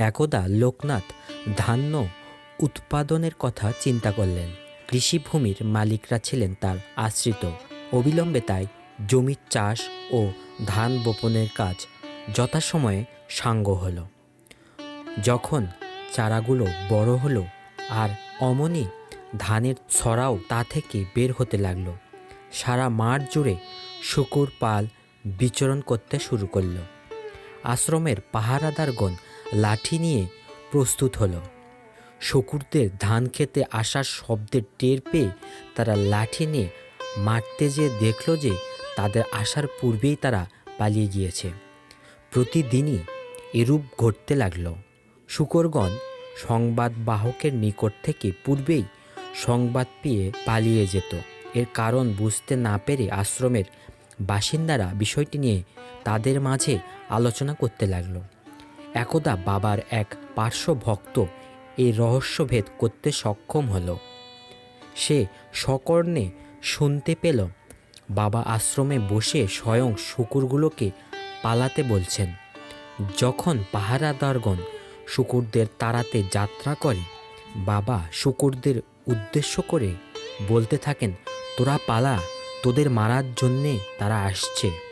একদা লোকনাথ ধান্য উৎপাদনের কথা চিন্তা করলেন। কৃষিভূমির মালিকরা ছিলেন তার আশ্রিত। অবিলম্বে তাই জমির চাষ ও ধান বপনের কাজ যথাসময়ে সাঙ্গ হলো। যখন চারাগুলো বড় হলো আর অমনি ধানের ছড়াও তা থেকে বের হতে লাগলো, সারা মাঠ জুড়ে শূকর পাল বিচরণ করতে শুরু করলো। আশ্রমের পাহারাদারগণ লাঠি নিয়ে প্রস্তুত হলো। শূকরদের ধান খেতে আসার শব্দের টের পেয়ে তারা লাঠি নিয়ে মারতে যেয়ে দেখল যে তাদের আসার পূর্বেই তারা পালিয়ে গিয়েছে। প্রতিদিনই এরূপ ঘটতে লাগল। শূকরগণ সংবাদবাহকের নিকট থেকে পূর্বেই সংবাদ পেয়ে পালিয়ে যেত। এর কারণ বুঝতে না পেরে আশ্রমের বাসিন্দারা বিষয়টি নিয়ে তাদের মাঝে আলোচনা করতে লাগল। একদা বাবার এক পার্শ্ব ভক্ত এই রহস্যভেদ করতে সক্ষম হলো। সে সকর্ণে শুনতে পেল বাবা আশ্রমে বসে স্বয়ং শূকরগুলোকে পালাতে বলছেন। যখন পাহারাদারগণ শূকরদের তাড়াতে যাত্রা করে, বাবা শূকরদের উদ্দেশ্য করে বলতে থাকেন, তোরা পালা, তোদের মারার জন্যে তারা আসছে।